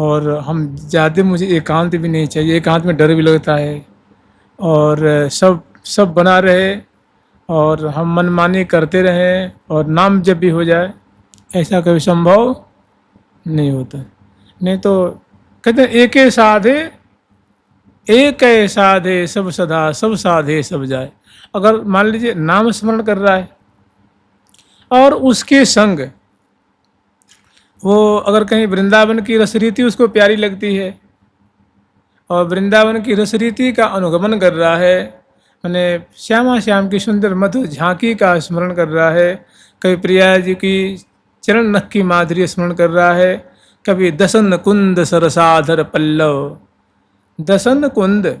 और हम ज़्यादा, मुझे एकांत भी नहीं चाहिए, एकांत में डर भी लगता है, और सब सब बना रहे और हम मनमानी करते रहें और नाम जब भी हो जाए, ऐसा कभी संभव नहीं होता। नहीं तो कहते हैं एके साधे, एक साधे सब सदा, सब साधे सब जाए। अगर मान लीजिए नाम स्मरण कर रहा है और उसके संग वो अगर कहीं वृंदावन की रसरीति उसको प्यारी लगती है और वृंदावन की रसरीति का अनुगमन कर रहा है, मैंने श्यामा श्याम की सुंदर मधुर झांकी का स्मरण कर रहा है, कभी प्रिया जी की चरण नख की माधुर्य स्मरण कर रहा है, कभी दसन कुंद सरसाधर पल्लव, दसन कुंद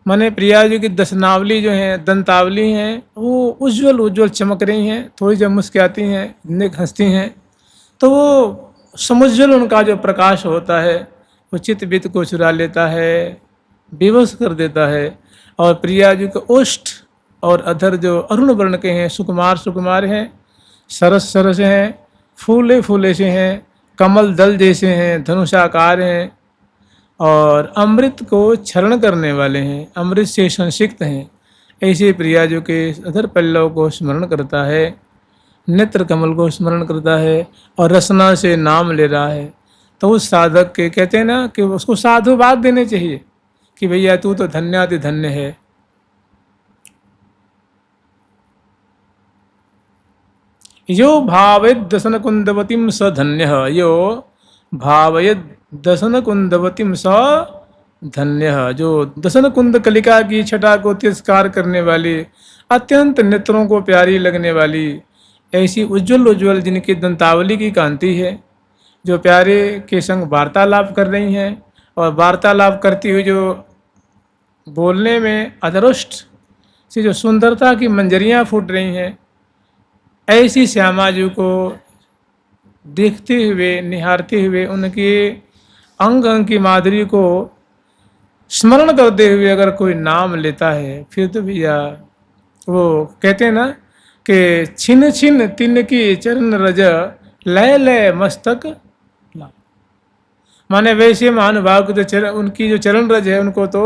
माने प्रिया जी की दसनावली जो है, दंतावली हैं, वो उज्जवल उज्जवल चमक रही हैं, थोड़ी जब मुस्कुराती हैं, नेक हंसती हैं, तो वो समुज्जवल उनका जो प्रकाश होता है वो चित्त वित्त को चुरा लेता है, विवश कर देता है। और प्रिया जी के ओष्ठ और अधर जो अरुण वर्ण के हैं, सुकुमार सुकुमार हैं, सरस सरस हैं, फूले फूले से हैं, कमल दल जैसे हैं, धनुषाकार हैं और अमृत को क्षरण करने वाले हैं, अमृत से संसिक्त हैं। ऐसे प्रिया जो के अधर पल्लव को स्मरण करता है, नेत्र कमल को स्मरण करता है और रसना से नाम ले रहा है, तो उस साधक के कहते हैं ना कि उसको साधुवाद देने चाहिए कि भैया तू तो धन्याति धन्य है। यो भावेद दसन कुंदवतीम स धन्य, यो भावयद दसन कुंदवतीम स धन्य, जो दसन कुंद कलिका की छटा को तिरस्कार करने वाली, अत्यंत नेत्रों को प्यारी लगने वाली, ऐसी उज्जवल उज्जवल जिनकी दंतावली की कांति है, जो प्यारे के संग वार्तालाप कर रही हैं और वार्तालाप करती हुई जो बोलने में अदरुष्ट से जो सुंदरता की मंजरियाँ फूट रही हैं, ऐसी श्यामा जी को देखते हुए, निहारते हुए, उनके अंग अंग की माधुरी को स्मरण करते हुए अगर कोई नाम लेता है, फिर तो भैया वो कहते हैं ना कि छिन छिन तिन की चरण रज, लय लय मस्तक ला। माने वैसे महानुभाव को तो उनकी जो चरण रज है उनको तो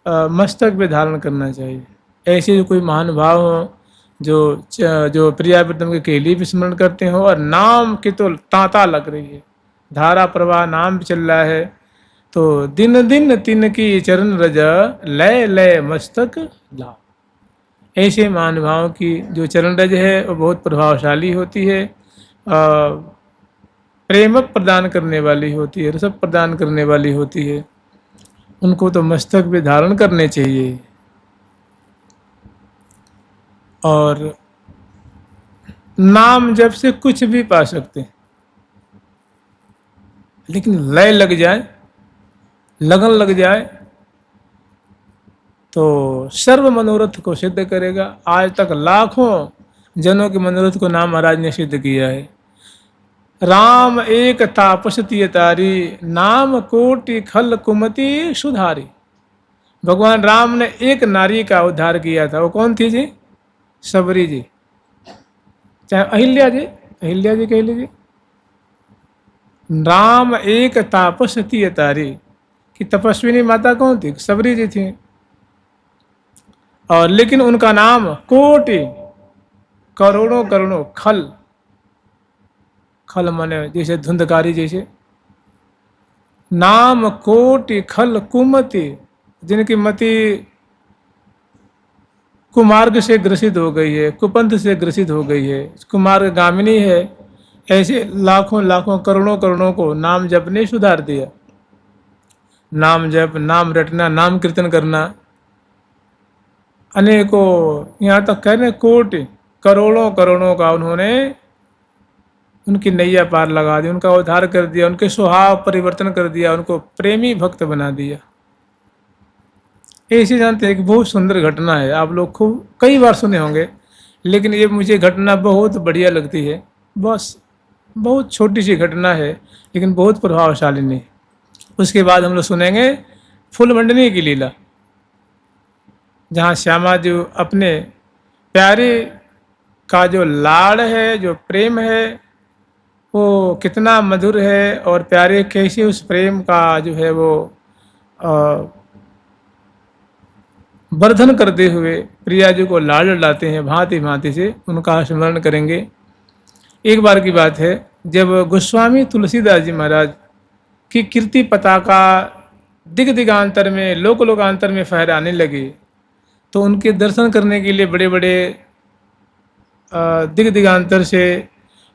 मस्तक पे धारण करना चाहिए। ऐसे जो कोई महानुभाव हो जो प्रियावृतम के केली भी स्मरण करते हो और नाम की तो तांता लग रही है, धारा प्रवाह नाम भी चल रहा है, तो दिन दिन तिन की चरण रज, लय लय मस्तक ला। ऐसे महानुभावों की जो चरण रज है वो बहुत प्रभावशाली होती है, प्रेम प्रदान करने वाली होती है, रस प्रदान करने वाली होती है, उनको तो मस्तक पे धारण करने चाहिए। और नाम जब से कुछ भी पा सकते हैं, लेकिन लय लग जाए, लगन लग जाए तो सर्व मनोरथ को सिद्ध करेगा। आज तक लाखों जनों के मनोरथ को नाम महाराज ने सिद्ध किया है। राम एक तापस तिय तारी, नाम कोटि खल कुमति सुधारी। भगवान राम ने एक नारी का उद्धार किया था, वो कौन थी जी? सबरी जी, चाहे अहिल्या जी, अहिल्या जी कह लीजिए। राम एक तापस तिय तारी कि तपस्विनी माता कौन थी? सबरी जी थी। और लेकिन उनका नाम कोटि, करोड़ों करोड़ों, खल, खल माने जैसे धुंधकारी, जैसे नाम कोटि खल कुमति, जिनकी मति कुमार्ग से ग्रसित हो गई है, कुपंथ से ग्रसित हो गई है, कुमार्ग गामिनी है, ऐसे लाखों लाखों करोड़ों करोड़ों को नाम जप ने सुधार दिया। नाम जप, नाम रटना, नाम कीर्तन करना, अनेकों, यहाँ तक कह रहे कोटि करोड़ों करोड़ों का उन्होंने उनकी नैया पार लगा दी, उनका उद्धार कर दिया, उनके स्वभाव परिवर्तन कर दिया, उनको प्रेमी भक्त बना दिया। ऐसे जानते हैं कि बहुत सुंदर घटना है, आप लोग खूब कई बार सुने होंगे, लेकिन ये मुझे घटना बहुत बढ़िया लगती है। बस बहुत छोटी सी घटना है लेकिन बहुत प्रभावशाली। उसके बाद हम लोग सुनेंगे फूलमंडनी की लीला, जहाँ श्यामा जी अपने प्यारे का जो लाड़ है, जो प्रेम है, वो कितना मधुर है और प्यारे, कैसे उस प्रेम का जो है वो अ, वर्धन करते हुए प्रिया जी को लाड लाते हैं, भांति भांति से उनका स्मरण करेंगे। एक बार की बात है, जब गोस्वामी तुलसीदास जी महाराज की कीर्ति पताका दिग दिगांतर में, लोक लोकांतर में फहराने लगी, तो उनके दर्शन करने के लिए बड़े बड़े दिग दिगांतर से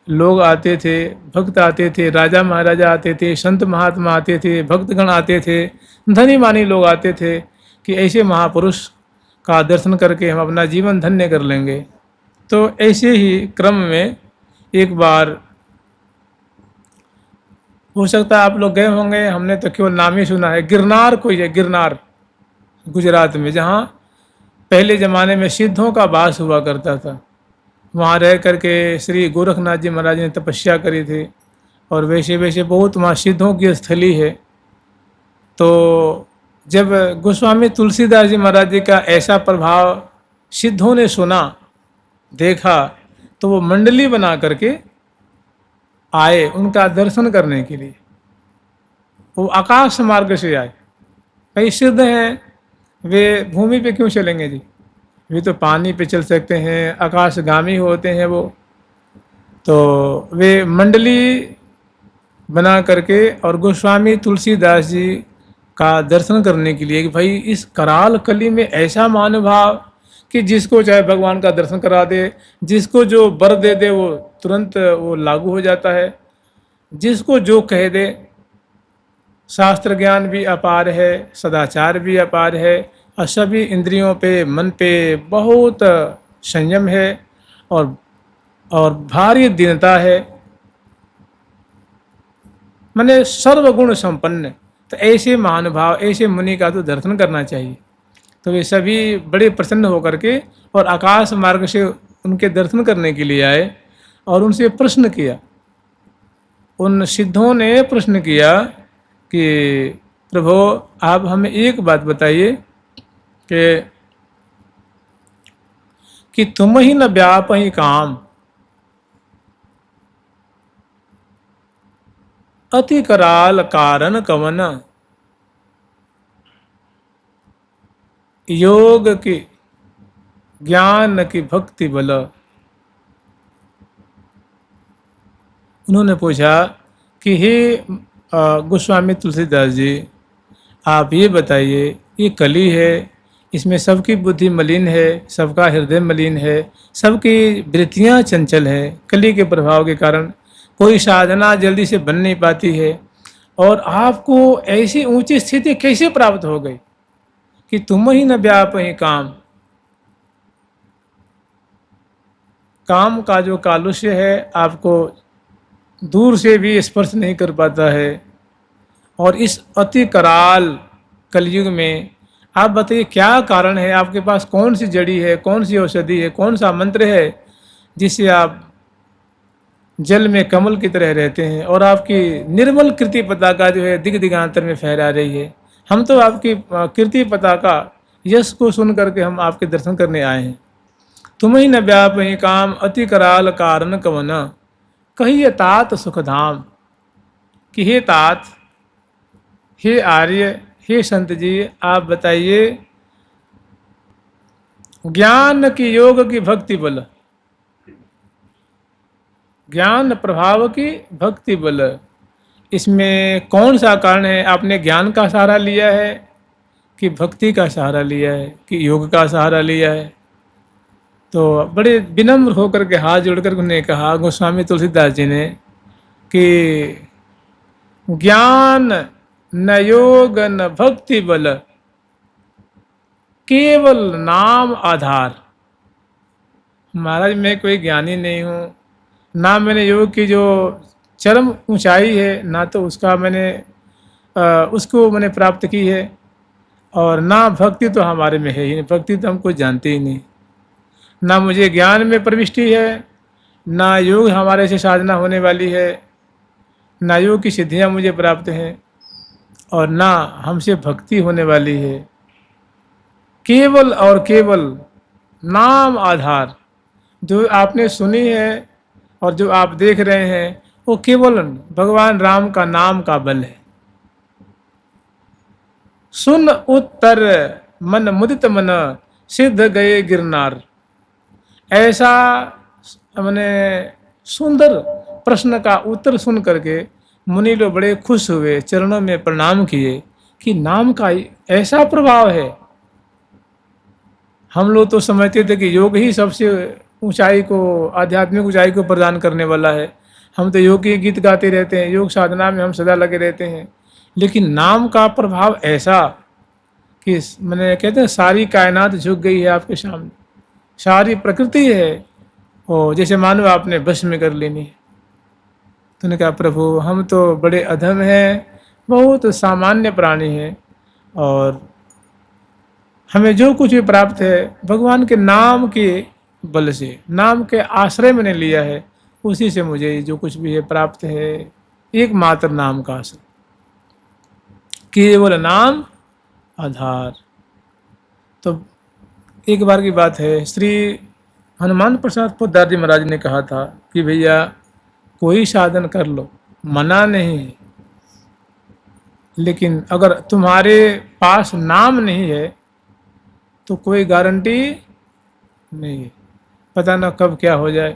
लोग आते थे, भक्त आते थे, राजा महाराजा आते थे, संत महात्मा आते थे, भक्तगण आते थे, धनी मानी लोग आते थे कि ऐसे महापुरुष का दर्शन करके हम अपना जीवन धन्य कर लेंगे। तो ऐसे ही क्रम में एक बार, हो सकता है आप लोग गए होंगे, हमने तो केवल नाम ही सुना है, गिरनार कोई है, गिरनार गुजरात में, जहाँ पहले ज़माने में सिद्धों का वास हुआ करता था। वहाँ रह करके श्री गोरखनाथ जी महाराज ने तपस्या करी थी, और वैसे वैसे बहुत वहाँ सिद्धों की स्थली है। तो जब गोस्वामी तुलसीदास जी महाराज जी का ऐसा प्रभाव सिद्धों ने सुना, देखा, तो वो मंडली बना करके आए उनका दर्शन करने के लिए। वो आकाश मार्ग से आए। कई सिद्ध हैं, वे भूमि पे क्यों चलेंगे जी, वे तो पानी पे चल सकते हैं, आकाशगामी होते हैं वो। तो वे मंडली बना करके और गोस्वामी तुलसीदास जी का दर्शन करने के लिए कि भाई इस कराल कली में ऐसा महानुभाव कि जिसको चाहे भगवान का दर्शन करा दे, जिसको जो वर दे दे वो तुरंत वो लागू हो जाता है, जिसको जो कह दे। शास्त्र ज्ञान भी अपार है, सदाचार भी अपार है, और सभी इंद्रियों पे, मन पे बहुत संयम है, और भारी दीनता है, माने सर्वगुण संपन्न। तो ऐसे महानुभाव, ऐसे मुनि का तो दर्शन करना चाहिए। तो वे सभी बड़े प्रसन्न होकर के और आकाश मार्ग से उनके दर्शन करने के लिए आए, और उनसे प्रश्न किया। उन सिद्धों ने प्रश्न किया कि प्रभु आप हमें एक बात बताइए कि तुम ही न व्याप ही काम, अति कराल कारण कवन, योग की ज्ञान की भक्ति बल। उन्होंने पूछा कि हे गोस्वामी तुलसीदास जी, आप ये बताइए, ये कली है, इसमें सबकी बुद्धि मलिन है, सबका हृदय मलिन है, सबकी वृत्तियाँ चंचल है, कली के प्रभाव के कारण कोई साधना जल्दी से बन नहीं पाती है, और आपको ऐसी ऊंची स्थिति कैसे प्राप्त हो गई कि तुम ही न व्याप ही काम। काम का जो कालुष्य है आपको दूर से भी स्पर्श नहीं कर पाता है, और इस अति कराल कलयुग में आप बताइए क्या कारण है, आपके पास कौन सी जड़ी है, कौन सी औषधि है, कौन सा मंत्र है जिससे आप जल में कमल की तरह रहते हैं, और आपकी निर्मल कीर्ति पताका जो है दिग दिगांतर में फहरा रही है। हम तो आपकी कीर्ति पताका यश को सुन करके हम आपके दर्शन करने आए हैं। तुम ही न व्याप ही काम, अति कराल कारण कवन, कहिए तात सुखधाम। कि हे तात, हे आर्य, हे संत जी, आप बताइए ज्ञान की, योग की भक्ति बल, ज्ञान प्रभाव की भक्ति बल, इसमें कौन सा कारण है? आपने ज्ञान का सहारा लिया है कि भक्ति का सहारा लिया है कि योग का सहारा लिया है? तो बड़े विनम्र होकर के हाथ जोड़कर उन्होंने कहा गोस्वामी तुलसीदास जी ने कि ज्ञान न योग न भक्ति बल, केवल नाम आधार। महाराज मैं कोई ज्ञानी नहीं हूँ, ना मैंने योग की जो चरम ऊंचाई है ना तो उसका उसको मैंने प्राप्त की है, और ना भक्ति तो हमारे में है ही नहीं, भक्ति तो हम कुछ जानते ही नहीं। ना मुझे ज्ञान में प्रविष्टि है, ना योग हमारे से साधना होने वाली है, ना योग की सिद्धियाँ मुझे प्राप्त हैं, और ना हमसे भक्ति होने वाली है। केवल और केवल नाम आधार जो आपने सुनी है और जो आप देख रहे हैं वो केवल भगवान राम का नाम का बल है। सुन उत्तर मन मुदित मन, सिद्ध गए गिरनार। ऐसा मैंने सुंदर प्रश्न का उत्तर सुन करके मुनि लोग बड़े खुश हुए, चरणों में प्रणाम किए कि नाम का ऐसा प्रभाव है। हम लोग तो समझते थे कि योग ही सबसे ऊंचाई को, आध्यात्मिक ऊंचाई को प्रदान करने वाला है। हम तो योग के गीत गाते रहते हैं, योग साधना में हम सदा लगे रहते हैं। लेकिन नाम का प्रभाव ऐसा कि मैंने कहते हैं सारी कायनात झुक गई है आपके सामने, सारी प्रकृति है वो जैसे मानो आपने बस में कर लेनी है। तो उन्होंने कहा प्रभु हम तो बड़े अधम हैं, बहुत सामान्य प्राणी हैं, और हमें जो कुछ भी प्राप्त है भगवान के नाम के बल से, नाम के आश्रय मैंने लिया है, उसी से मुझे जो कुछ भी है प्राप्त है। एकमात्र नाम का आश्रय, केवल नाम आधार। तो एक बार की बात है, श्री हनुमान प्रसाद पोद्दार जी महाराज ने कहा था कि भैया कोई साधन कर लो, मना नहीं है, लेकिन अगर तुम्हारे पास नाम नहीं है तो कोई गारंटी नहीं है। पता ना कब क्या हो जाए,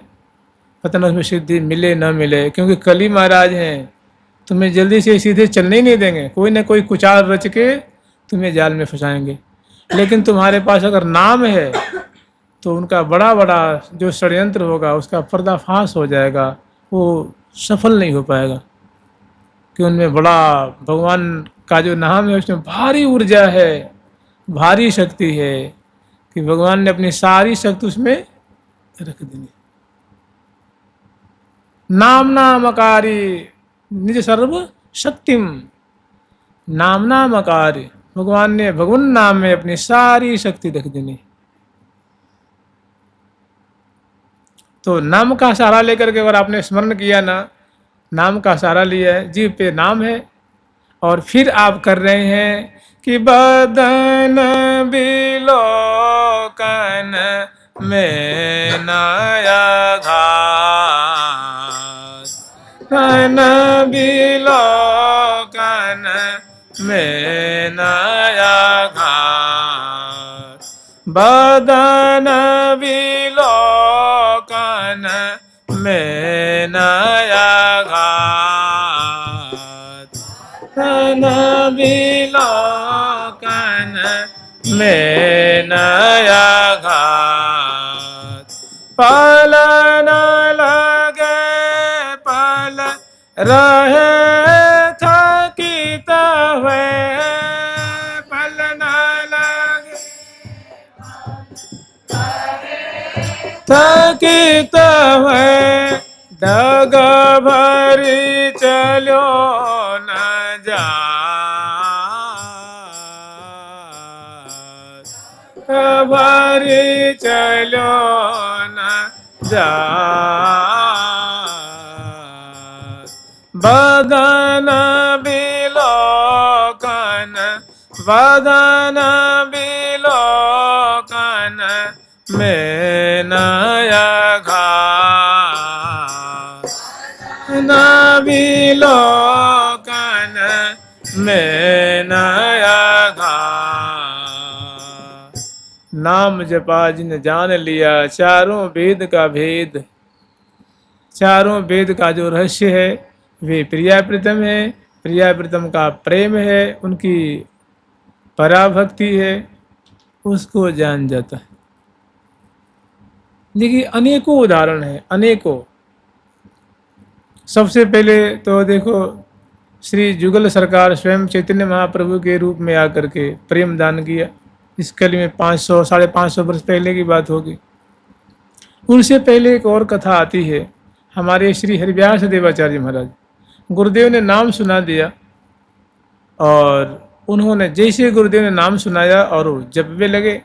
पता ना उसमें सिद्धि मिले ना मिले, क्योंकि कली महाराज हैं, तुम्हें जल्दी से सीधे चलने ही नहीं देंगे, कोई ना कोई कुचाल रच के तुम्हें जाल में फंसाएंगे। लेकिन तुम्हारे पास अगर नाम है तो उनका बड़ा बड़ा जो षड्यंत्र होगा उसका पर्दाफाश हो जाएगा, वो सफल नहीं हो पाएगा। कि उनमें बड़ा भगवान का जो नाम है उसमें भारी ऊर्जा है, भारी शक्ति है, कि भगवान ने अपनी सारी शक्ति उसमें रख दी। नाम नामकारी निज सर्व शक्तिम, नाम नामकारी, भगवान ने भगवान नाम में अपनी सारी शक्ति रख देनी। तो नाम का सहारा लेकर के अगर आपने स्मरण किया ना, नाम का सहारा लिया है, जीव पे नाम है, और फिर आप कर रहे हैं कि बदन बिलोकन में नया घास, बदन बिलोकन में नया घास, बदन बिलोकन में नया घाट, बदन बिलोकन में नया घाट। पल न लगे पल रहे थकित हुए, पल न लगे थकित हुए, डग भरी चलो न जा, भरी चलो न जा, बदन बिलोकन, बदन बिलोकन में नया घाट, न बिलोकन में नया घाट। नाम जपा जिन जान लिया चारों वेद का भेद, चारों वेद का जो रहस्य है वे प्रिया प्रीतम है, प्रिया प्रीतम का प्रेम है, उनकी पराभक्ति है, उसको जान जाता है। देखिए अनेकों उदाहरण है, अनेकों। सबसे पहले तो देखो श्री जुगल सरकार स्वयं चैतन्य महाप्रभु के रूप में आकर के प्रेम दान किया। इस कली में 500 550 वर्ष पहले की बात होगी। उनसे पहले एक और कथा आती है, हमारे श्री हरिव्यास देवाचार्य महाराज, गुरुदेव ने नाम सुना दिया, और उन्होंने जैसे गुरुदेव ने नाम सुनाया और वो जपने लगे,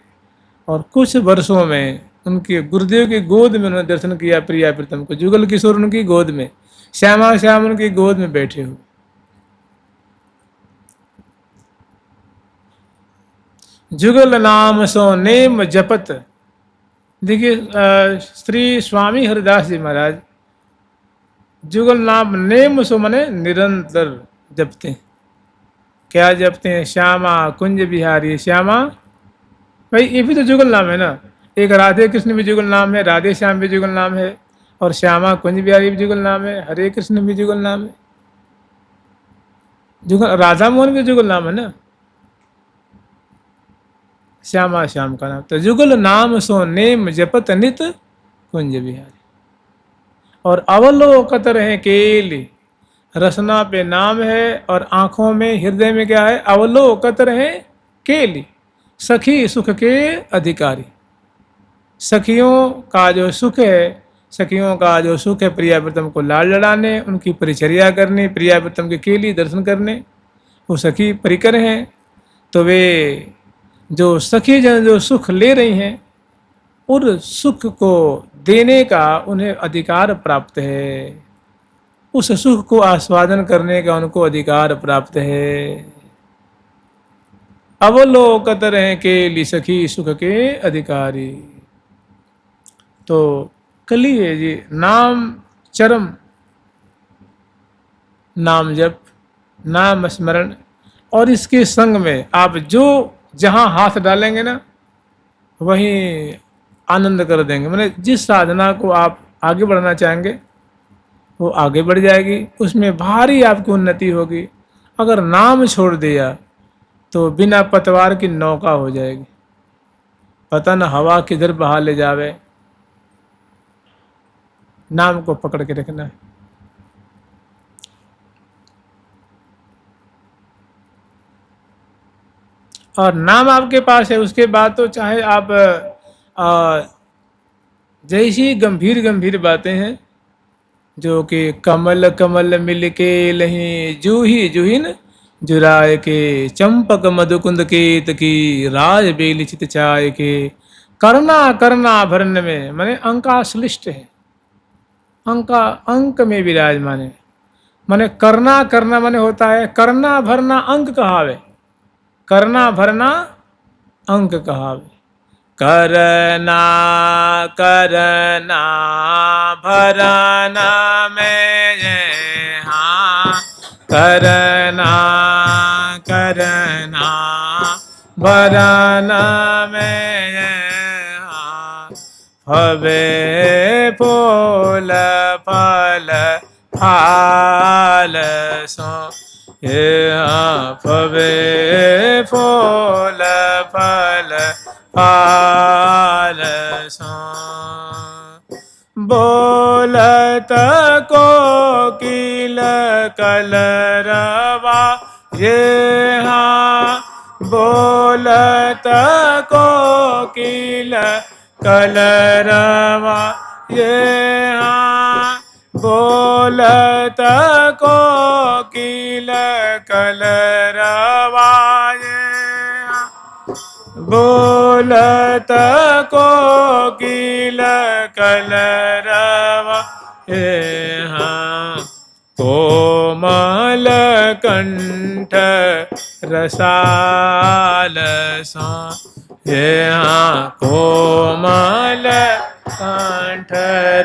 और कुछ वर्षों में उनके गुरुदेव की गोद में उन्होंने दर्शन किया प्रिया प्रीतम को। जुगल किशोर उनकी गोद में, श्यामा श्याम उनकी गोद में बैठे हुए। जुगल नाम सो नेम जपत। देखिए श्री स्वामी हरिदास जी महाराज जुगल नाम नेम सो मने निरंतर जपते हैं। क्या जपते हैं? श्यामा कुंज बिहारी श्यामा। भाई ये भी तो जुगल नाम है ना। एक राधे कृष्ण भी जुगल नाम है, राधे श्याम भी जुगल नाम है, और श्यामा कुंज बिहारी भी जुगल नाम है, हरे कृष्ण भी जुगल नाम है। जुगल राधा मोहन भी जुगल नाम है ना। श्यामा श्याम का नाम तो जुगल नाम सो नेम जपत नित कुंज बिहारी। और अवलोकत रहे केली, रसना पे नाम है और आंखों में हृदय में क्या है? अवलोकत रहे केली, सखी सुख के अधिकारी। सखियों का जो सुख है, सखियों का जो सुख है प्रियावृतम को लाल लड़ाने, उनकी परिचर्या करने, प्रियावृतम के केली दर्शन करने, वो सखी परिकर हैं। तो वे जो सखी जन जो सुख ले रही हैं, उस सुख को देने का उन्हें अधिकार प्राप्त है, उस सुख को आस्वादन करने का उनको अधिकार प्राप्त है। अवलोकत रहे केली सखी सुख के अधिकारी। तो कली है जी नाम चरम, नाम जप, नाम स्मरण, और इसके संग में आप जो जहां हाथ डालेंगे ना वहीं आनंद कर देंगे। मैंने जिस साधना को आप आगे बढ़ना चाहेंगे वो आगे बढ़ जाएगी, उसमें भारी आपकी उन्नति होगी। अगर नाम छोड़ दिया तो बिना पतवार की नौका हो जाएगी, पता न हवा किधर बहा ले जावे। नाम को पकड़ के रखना है। और नाम आपके पास है, उसके बाद तो चाहे आप जैसी गंभीर गंभीर बातें हैं, जो कि कमल कमल मिल के लही जूही जूहिन जुराय के, चंपक मधुकुंद केत की राज बेली चित चाय के, करना करना भरन में माने अंका श्लिष्ट है, अंका अंक में विराजमान है। माने करना करना माने होता है करना भरना अंक कहावे, करना भरना अंक कहावे। करना करना भरना में हाँ, करना करना भरना में हाँ, भवे फूल फल फाल सो ये हाँ, भवे फूल फल फाल सो, बोलत कोकिल कलरवा ये हाँ, बोलत कोकिल कलरवा ये हाँ, बोलत कोकिल कलरवा ये हाँ, बोलत कोकिल कलरवा ये हाँ, कोमल कंठ रसाल सा ये हाँ, कोमल कंठ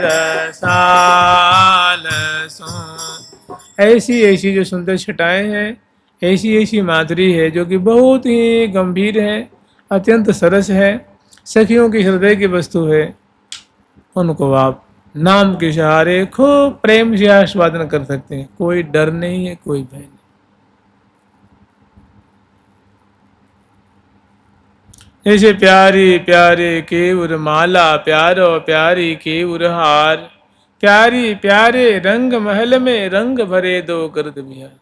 रसाल सा। ऐसी ऐसी जो सुंदर छटाएं हैं, ऐसी ऐसी माधुरी है जो कि बहुत ही गंभीर है, अत्यंत सरस है, सखियों की हृदय की वस्तु है। उनको आप नाम के सहारे खूब प्रेम से आस्वादन कर सकते हैं। कोई डर नहीं है, कोई भय नहीं। जैसे प्यारी प्यारे केवुर माला, प्यारो प्यारी केवुर हार, प्यारी प्यारे रंग महल में रंग भरे दो गर्द बिहार।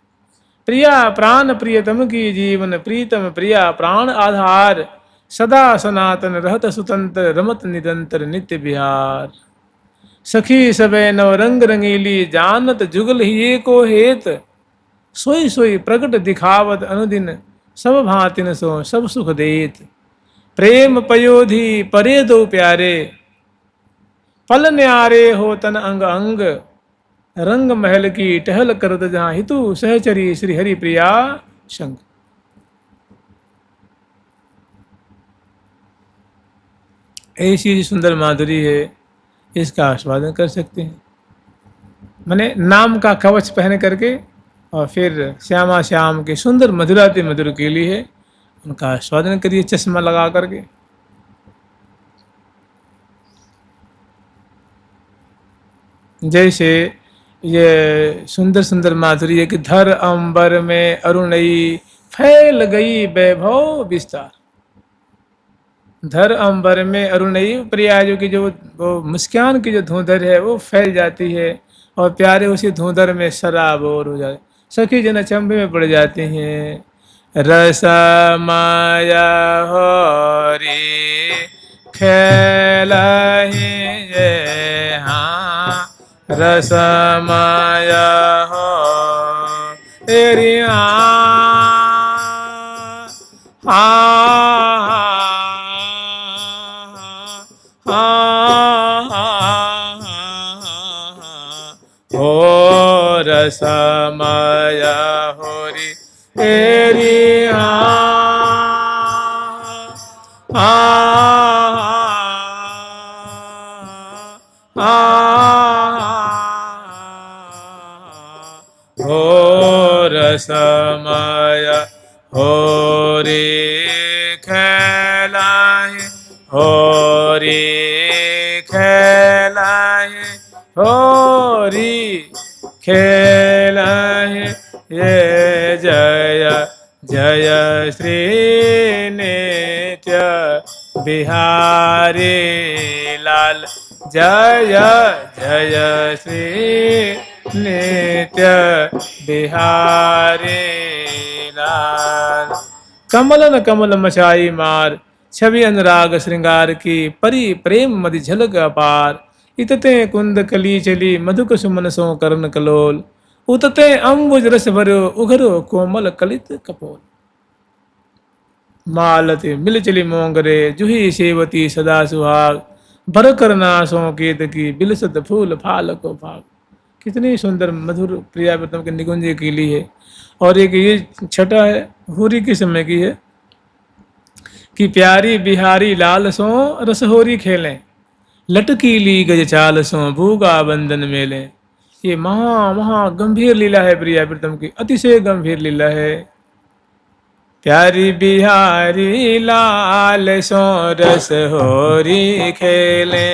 प्रिया प्राण प्रियतम की जीवन प्रीतम, प्रिया प्राण आधार, सदा सनातन रहत सुतंत्र, रमत निरंतर नित्य बिहार। सखी सबे नव रंग रंगीली, जानत जुगल ही को हेत, सोई सोई प्रकट दिखावत अनुदिन, सब भांतिन सो सब सुख देत। प्रेम पयोधि परे दो प्यारे, पल न्यारे हो तन अंग अंग, रंग महल की टहल करत जहाँ हितु, सहचरी श्री हरि प्रिया संग। ऐसी सुंदर माधुरी है, इसका आस्वादन कर सकते हैं। मैंने नाम का कवच पहन करके और फिर श्यामा श्याम के सुंदर मधुराति मधुर के लिए उनका स्वादन करिए चश्मा लगा करके। जैसे ये सुंदर सुंदर माधुर्य की धर अंबर में अरुणई फैल गई वैभव विस्तार। धर अंबर में अरुणई प्रियाजों की जो वो मुस्कान की जो धुंधर है वो फैल जाती है और प्यारे उसी धुंधर में सराबोर हो जाते, सखी जन अचंभे में पड़ जाते हैं। रस माया होरी खेल हाँ, रस माया हो तेरी हो रस माया होरी तेरी हो रस माया होरी खेलाए होरी खेलाए होरी खेलाए ये जय जय श्री नित्य बिहारी लाल जय जय श्री नित्य बिहारी लाल। कमल न कमल मचाई मार छवि अनुराग श्रृंगार की परी प्रेम मदि झलक अपार। इतते कुंद कली चली मधुक सुमन सो कर्ण कलोल उतते अम्बुज रस भरो उघरो कोमल कलित कपोल। मालती मिल चली मोंगरे जुही सेवती सदा सुहाग भर करना सो केत की बिलसत फूल फाल को भाग। कितनी सुंदर मधुर प्रियावृतम के निकुंज की ली है। और एक ये छठा है होरी के समय की है कि प्यारी बिहारी लाल सो रसहोरी खेलें लटकी ली गज चाल सो भूगा बंधन मेले। ये महा महा गंभीर लीला है प्रियावृतम की, अतिशय गंभीर लीला है। प्यारी बिहारी लाल सो रस होरी खेले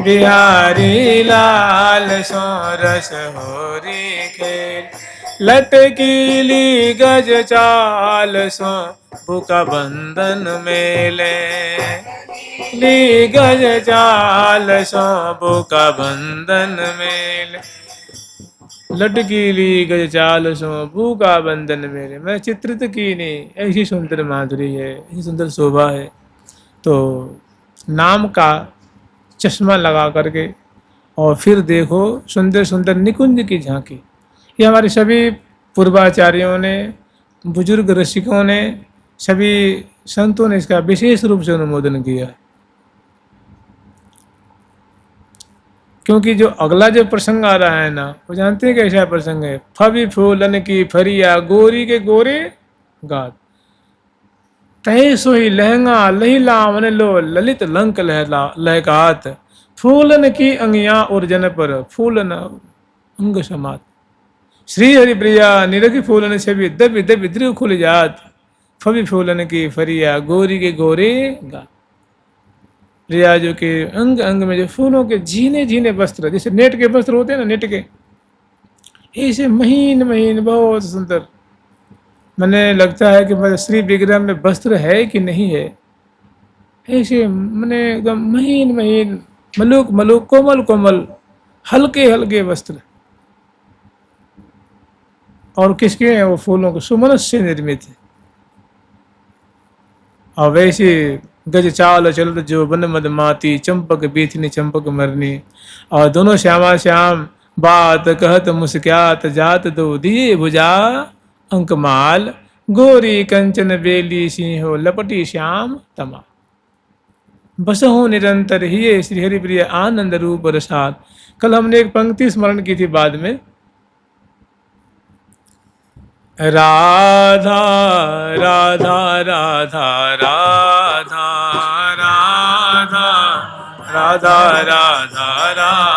बिहारी लाल सो रस होरी खेल लटकी ली गज चाल सो भूखा बंधन मेले ली गज चाल सो भूखा बंधन मेले लटकी ली गज चाल सो भूखा बंधन मेरे। मैं चित्रित की नहीं, ऐसी सुंदर माधुरी है, ऐसी सुंदर शोभा है। तो नाम का चश्मा लगा करके और फिर देखो सुंदर सुंदर निकुंज की झांकी। ये हमारे सभी पूर्वाचार्यों ने, बुजुर्ग रसिकों ने, सभी संतों ने इसका विशेष रूप से अनुमोदन किया है। क्योंकि जो अगला जो प्रसंग आ रहा है ना, वो जानते हैं कैसा प्रसंग है। फबी फूलन की फरिया गोरी के गोरे गात तहे सोही लहंगा लही लावन लो ललित लंक लहकात। फूलन की अंगिया और जन पर फूलन अंग समात। श्री हरि प्रिया निरखी फूलन से भी दबी दबी द्रिव खुल जात। फबी फूलन की फरिया गोरी के गोरे गात। रियाजों के अंग अंग में जो फूलों के झीने झीने वस्त्र, जैसे नेट के वस्त्र होते हैं ना, नेट के ऐसे महीन महीन बहुत सुंदर। मैंने लगता है कि श्री विग्रह में वस्त्र है कि नहीं है, ऐसे मैंने एकदम महीन महीन मलुक मलुक कोमल कोमल हल्के हल्के वस्त्र। और किसके हैं वो फूलों के सुमनस से निर्मित है। और वैसे गज चाल चलत जो बन मद माती चंपक बीथनी चंपक मरनी। और दोनों श्यामा श्याम बात कहत मुस्क्यात जात दो दिए भुजा अंकमाल। गोरी कंचन बेली सिंहो लपटी श्याम तमा। बसहो निरंतर ही श्री हरि प्रिय आनंद रूप रसात। कल हमने एक पंक्ति स्मरण की थी बाद में, राधा राधा राधा राधा राधा राधा राधा